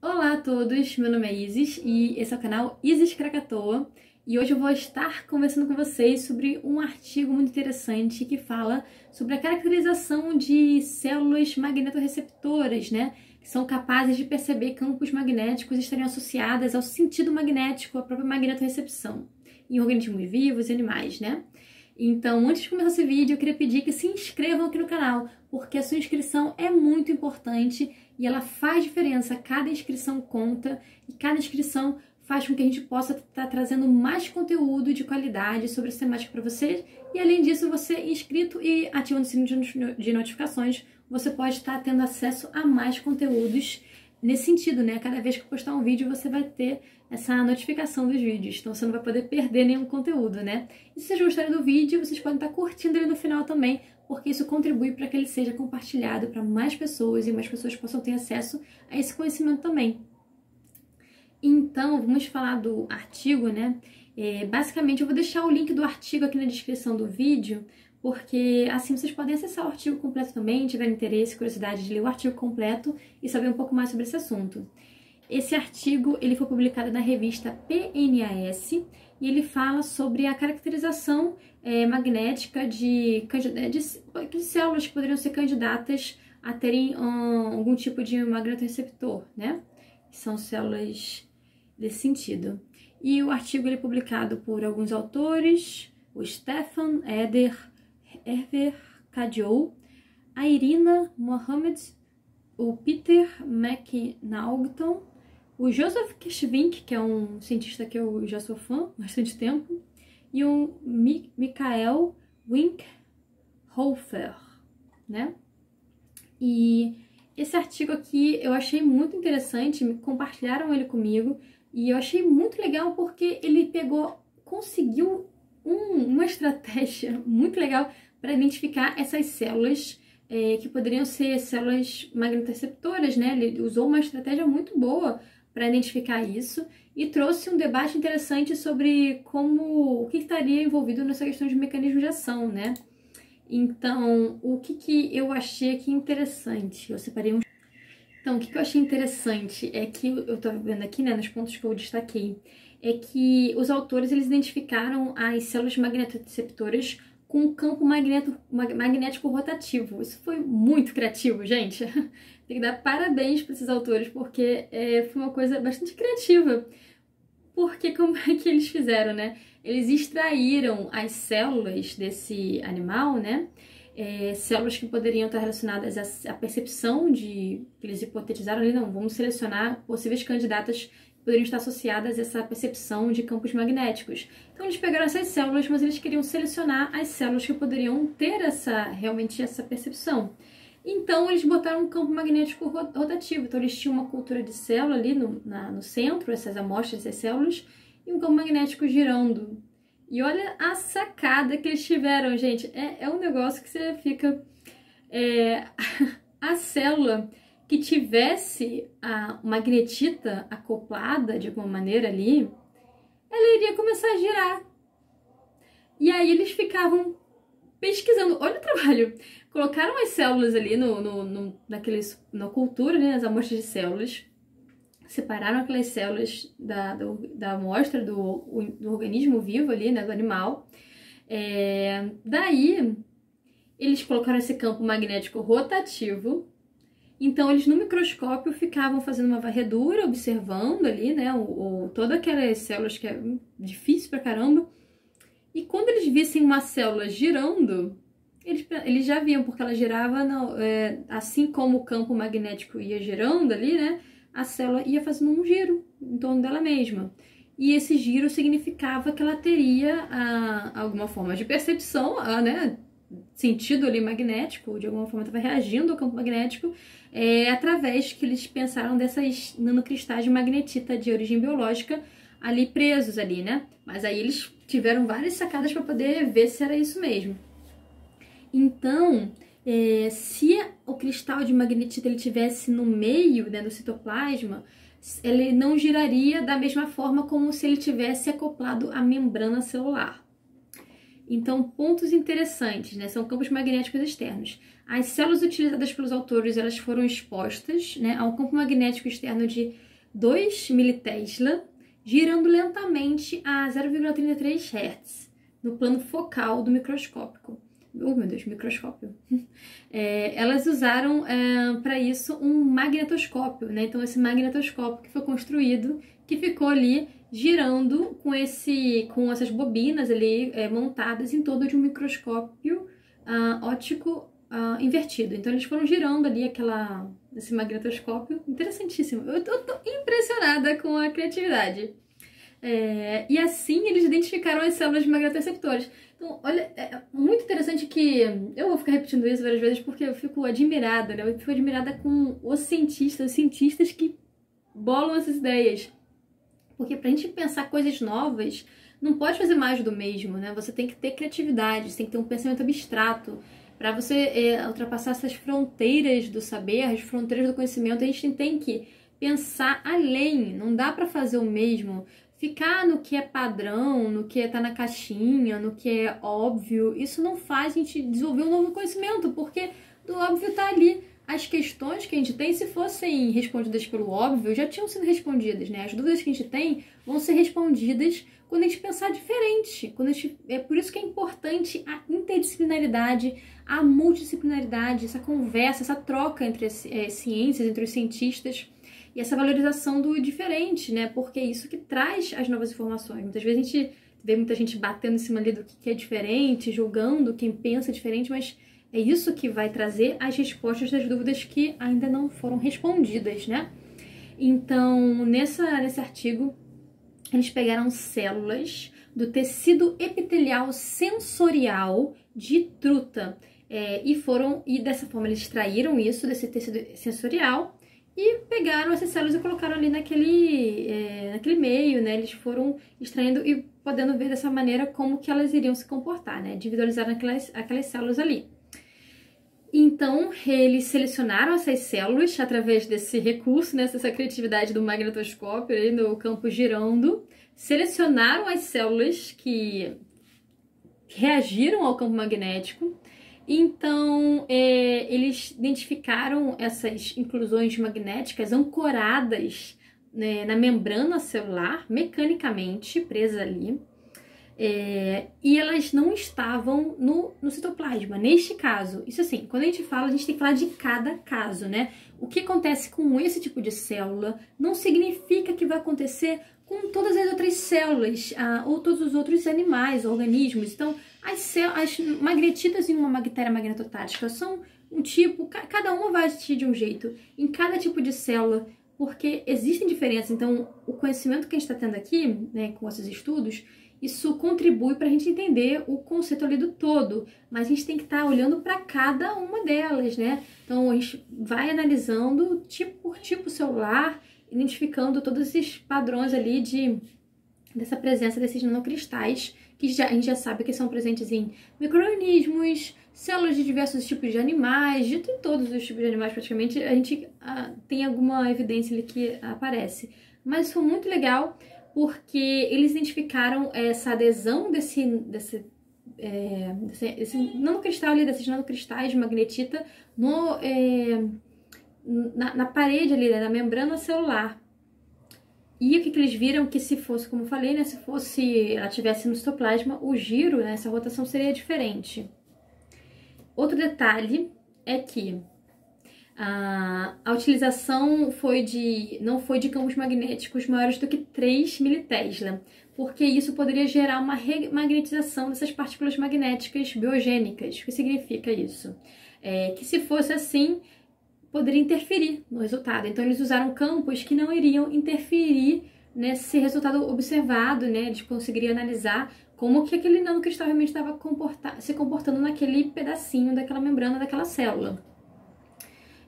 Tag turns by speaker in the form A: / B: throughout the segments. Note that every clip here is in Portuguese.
A: Olá a todos, meu nome é Isis e esse é o canal Isis Krakatoa e hoje eu vou estar conversando com vocês sobre um artigo muito interessante que fala sobre a caracterização de células magnetorreceptoras, né? Que são capazes de perceber campos magnéticos e estariam associadas ao sentido magnético, à própria magnetorrecepção, em organismos vivos e animais, né? Então, antes de começar esse vídeo, eu queria pedir que se inscrevam aqui no canal, porque a sua inscrição é muito importante e ela faz diferença. Cada inscrição conta e cada inscrição faz com que a gente possa estar trazendo mais conteúdo de qualidade sobre essa temática para vocês. E além disso, você inscrito e ativando o sininho de notificações, você pode estar tendo acesso a mais conteúdos nesse sentido, né? Cada vez que eu postar um vídeo, você vai ter essa notificação dos vídeos, então você não vai poder perder nenhum conteúdo, né? E se vocês gostarem do vídeo, vocês podem estar curtindo ele no final também, porque isso contribui para que ele seja compartilhado para mais pessoas e mais pessoas possam ter acesso a esse conhecimento também. Então, vamos falar do artigo, né? Basicamente, eu vou deixar o link do artigo aqui na descrição do vídeo, porque assim vocês podem acessar o artigo completo também, tiverem interesse, curiosidade de ler o artigo completo e saber um pouco mais sobre esse assunto. Esse artigo ele foi publicado na revista PNAS e ele fala sobre a caracterização magnética de células que poderiam ser candidatas a terem algum tipo de magnetorreceptor, né? São células desse sentido. E o artigo ele é publicado por alguns autores, o Stefan Hervé Kadiou, a Irina Mohamed, o Peter McNaughton, o Joseph Kirschvink, que é um cientista que eu já sou fã há bastante tempo, e o Michael Winkhofer, né? E esse artigo aqui eu achei muito interessante, compartilharam ele comigo, e eu achei muito legal porque ele conseguiu uma estratégia muito legal para identificar essas células que poderiam ser células magnetorreceptoras, né? Ele usou uma estratégia muito boa para identificar isso e trouxe um debate interessante sobre o que estaria envolvido nessa questão de mecanismo de ação, né? Então, o que eu achei aqui interessante? Eu separei um... Então, o que eu achei interessante é que, eu tô vendo aqui, né, nos pontos que eu destaquei, é que os autores, eles identificaram as células magnetorreceptoras com um campo magnético rotativo. Isso foi muito criativo, gente. Tem que dar parabéns para esses autores, porque foi uma coisa bastante criativa. Porque como é que eles fizeram, né? Eles extraíram as células desse animal, né? Células que poderiam estar relacionadas à percepção que eles hipotetizaram ali, não, vamos selecionar possíveis candidatas poderiam estar associadas a essa percepção de campos magnéticos. Então eles pegaram essas células, mas eles queriam selecionar as células que poderiam ter realmente essa percepção. Então eles botaram um campo magnético rotativo. Então eles tinham uma cultura de célula ali no centro, essas amostras, essas células, e um campo magnético girando. E olha a sacada que eles tiveram, gente. É um negócio que você fica... a célula que tivesse a magnetita acoplada de alguma maneira ali, ela iria começar a girar. E aí eles ficavam pesquisando. Olha o trabalho! Colocaram as células ali na cultura, né, nas amostras de células, separaram aquelas células da amostra do organismo vivo ali, né, do animal. Daí, eles colocaram esse campo magnético rotativo. Então, eles no microscópio ficavam fazendo uma varredura, observando ali, né, todas aquelas células que é difícil pra caramba. E quando eles vissem uma célula girando, eles já viam, porque ela girava, assim como o campo magnético ia girando ali, né, a célula ia fazendo um giro em torno dela mesma. E esse giro significava que ela teria alguma forma de percepção, né, sentido ali magnético, de alguma forma estava reagindo ao campo magnético, através que eles pensaram dessas nanocristais de magnetita de origem biológica ali presos ali, né? Mas aí eles tiveram várias sacadas para poder ver se era isso mesmo. Então, se o cristal de magnetita ele tivesse no meio, né, do citoplasma, ele não giraria da mesma forma como se ele tivesse acoplado à membrana celular. Então, pontos interessantes, né? São campos magnéticos externos. As células utilizadas pelos autores, elas foram expostas, né, a um campo magnético externo de 2 militesla, girando lentamente a 0,33 Hz, no plano focal do microscópio. Oh, meu Deus, microscópio. Elas usaram para isso um magnetoscópio, né? Então, esse magnetoscópio que foi construído, que ficou ali girando com essas bobinas ali montadas em torno de um microscópio óptico invertido. Então, eles foram girando ali esse magnetoscópio. Interessantíssimo. Eu tô impressionada com a criatividade. E assim eles identificaram as células magnetoreceptoras. Então, olha, é muito interessante que... Eu vou ficar repetindo isso várias vezes porque eu fico admirada, né? Eu fico admirada com os cientistas que bolam essas ideias. Porque pra gente pensar coisas novas, não pode fazer mais do mesmo, né? Você tem que ter criatividade, você tem que ter um pensamento abstrato. Para você ultrapassar essas fronteiras do saber, as fronteiras do conhecimento, a gente tem que pensar além. Não dá para fazer o mesmo. Ficar no que é padrão, no que tá na caixinha, no que é óbvio, isso não faz a gente desenvolver um novo conhecimento, porque do óbvio tá ali. As questões que a gente tem, se fossem respondidas pelo óbvio, já tinham sido respondidas, né? As dúvidas que a gente tem vão ser respondidas quando a gente pensar diferente. É por isso que é importante a interdisciplinaridade, a multidisciplinaridade, essa conversa, essa troca entre as ciências, entre os cientistas, e essa valorização do diferente, né? Porque é isso que traz as novas informações. Muitas vezes a gente vê muita gente batendo em cima ali do que é diferente, julgando quem pensa diferente, mas é isso que vai trazer as respostas das dúvidas que ainda não foram respondidas, né? Então, nesse artigo, eles pegaram células do tecido epitelial sensorial de truta e dessa forma eles extraíram isso desse tecido sensorial e pegaram essas células e colocaram ali naquele meio, né? Eles foram extraindo e podendo ver dessa maneira como que elas iriam se comportar, né? Individualizaram aquelas células ali. Então, eles selecionaram essas células através desse recurso, né? Dessa criatividade do magnetoscópio aí no campo girando. Selecionaram as células que reagiram ao campo magnético. Então, eles identificaram essas inclusões magnéticas ancoradas, né, na membrana celular, mecanicamente presas ali, e elas não estavam no citoplasma, neste caso. Isso assim, quando a gente tem que falar de cada caso, né? O que acontece com esse tipo de célula não significa que vai acontecer com todas as outras células ou todos os outros animais, organismos. Então, as magnetitas em uma bactéria magnetotática são um tipo, cada uma vai agir de um jeito em cada tipo de célula, porque existem diferenças. Então, o conhecimento que a gente está tendo aqui, né, com esses estudos, isso contribui para a gente entender o conceito ali do todo, mas a gente tem que estar olhando para cada uma delas, né? Então, a gente vai analisando tipo por tipo celular, identificando todos esses padrões ali dessa presença desses nanocristais, que a gente já sabe que são presentes em micro-organismos, células de diversos tipos de animais, de todos os tipos de animais praticamente, a gente tem alguma evidência ali que aparece. Mas isso foi muito legal, porque eles identificaram essa adesão desse nanocristal ali, desses nanocristais de magnetita na parede ali, né, na membrana celular. E o que eles viram? Que se fosse, como eu falei, né, se ela tivesse no citoplasma, o giro, né, essa rotação seria diferente. Outro detalhe é que a utilização não foi de campos magnéticos maiores do que 3 militesla, porque isso poderia gerar uma remagnetização dessas partículas magnéticas biogênicas. O que significa isso? Que se fosse assim, poderia interferir no resultado. Então, eles usaram campos que não iriam interferir nesse resultado observado, né? Eles conseguiriam analisar como que aquele nanocristal realmente estava se comportando naquele pedacinho daquela membrana daquela célula.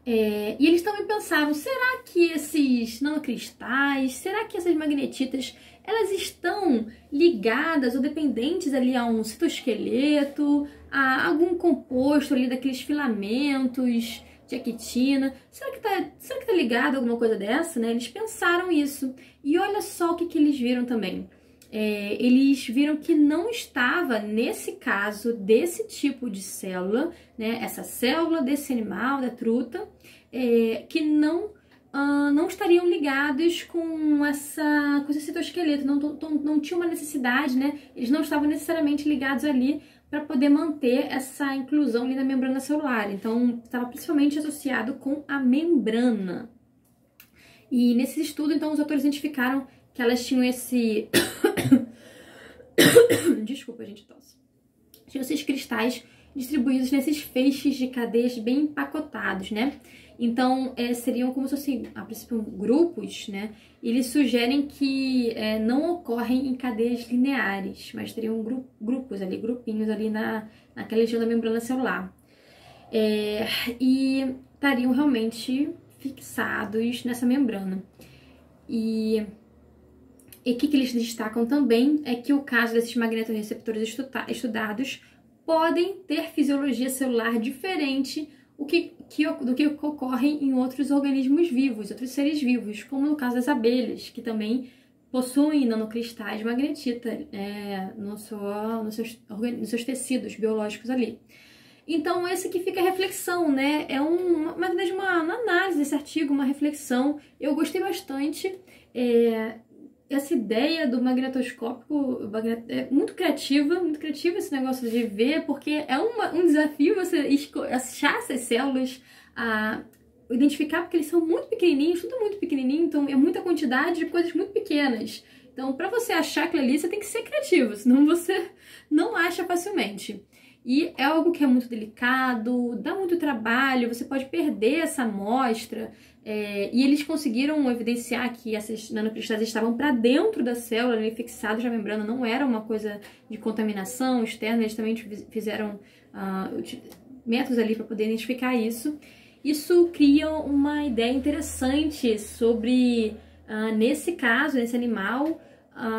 A: E eles também pensaram, será que esses nanocristais, será que essas magnetitas, elas estão ligadas ou dependentes ali a um citoesqueleto, a algum composto ali daqueles filamentos de actina? Será que tá ligado a alguma coisa dessa, né? Eles pensaram isso. E olha só o que eles viram também. Eles viram que não estava, nesse caso, desse tipo de célula, né? Essa célula desse animal, da truta, que não não estariam ligados com esse citoesqueleto, não tinha uma necessidade, né? Eles não estavam necessariamente ligados ali para poder manter essa inclusão ali na membrana celular. Então, estava principalmente associado com a membrana. E nesse estudo, então, os autores identificaram que elas tinham esse... Desculpa, gente, tosse. Tinham esses cristais distribuídos nesses feixes de cadeias bem empacotados, né? Então, seriam como se fossem, a princípio, grupos, né? Eles sugerem que não ocorrem em cadeias lineares, mas teriam grupos ali, grupinhos ali naquela região da membrana celular. E estariam realmente fixados nessa membrana. E o que eles destacam também é que o caso desses magnetoreceptores estudados podem ter fisiologia celular diferente do que ocorre em outros organismos vivos, outros seres vivos, como no caso das abelhas, que também possuem nanocristais de magnetita nos seus tecidos biológicos ali. Então, esse aqui fica a reflexão, né? É uma análise desse artigo, uma reflexão. Eu gostei bastante. Essa ideia do magnetoscópico é muito criativa esse negócio de ver, porque é um desafio você achar essas células, identificar, porque eles são muito pequenininhos, tudo muito pequenininho, então é muita quantidade de coisas muito pequenas. Então, para você achar aquilo ali, você tem que ser criativo, senão você não acha facilmente. E é algo que é muito delicado, dá muito trabalho, você pode perder essa amostra. E eles conseguiram evidenciar que essas nanocristais estavam para dentro da célula, ali, fixados na membrana, não era uma coisa de contaminação externa, eles também fizeram métodos ali para poder identificar isso. Isso cria uma ideia interessante sobre, nesse caso, nesse animal,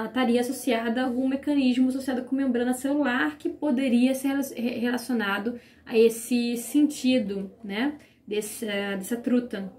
A: estaria associada a algum mecanismo associado com membrana celular que poderia ser relacionado a esse sentido, né, dessa truta,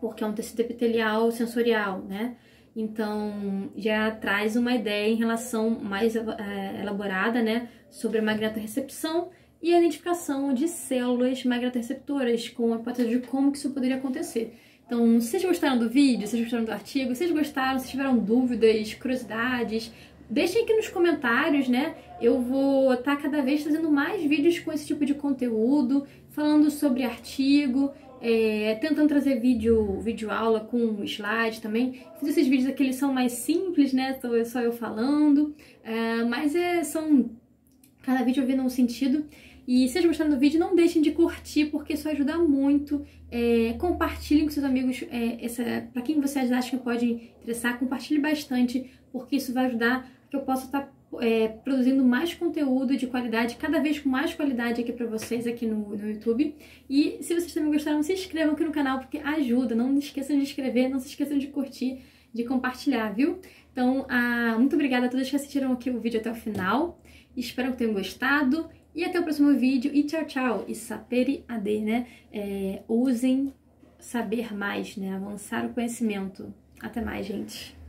A: porque é um tecido epitelial sensorial, né? Então, já traz uma ideia em relação mais elaborada, né, sobre a magnetorecepção e a identificação de células magnetoreceptoras, com a hipótese de como que isso poderia acontecer. Então, se vocês gostaram do vídeo, se vocês gostaram do artigo, se vocês gostaram, se tiveram dúvidas, curiosidades, deixem aqui nos comentários, né? Eu vou estar cada vez trazendo mais vídeos com esse tipo de conteúdo, falando sobre artigo, tentando trazer vídeo aula com slide também. Fiz esses vídeos aqui, eles são mais simples, né? Só eu falando, mas cada vídeo vendo um sentido. E se vocês gostaram do vídeo, não deixem de curtir, porque isso ajuda muito. Compartilhem com seus amigos, para quem vocês acham que pode interessar, compartilhe bastante, porque isso vai ajudar que eu possa estar produzindo mais conteúdo de qualidade, cada vez com mais qualidade aqui para vocês aqui no YouTube. E se vocês também gostaram, se inscrevam aqui no canal, porque ajuda. Não esqueçam de inscrever, não se esqueçam de curtir, de compartilhar, viu? Então, muito obrigada a todos que assistiram aqui o vídeo até o final. Espero que tenham gostado. E até o próximo vídeo. E tchau, tchau. E sapere ade, né? Usem saber mais, né? Avançar o conhecimento. Até mais, gente.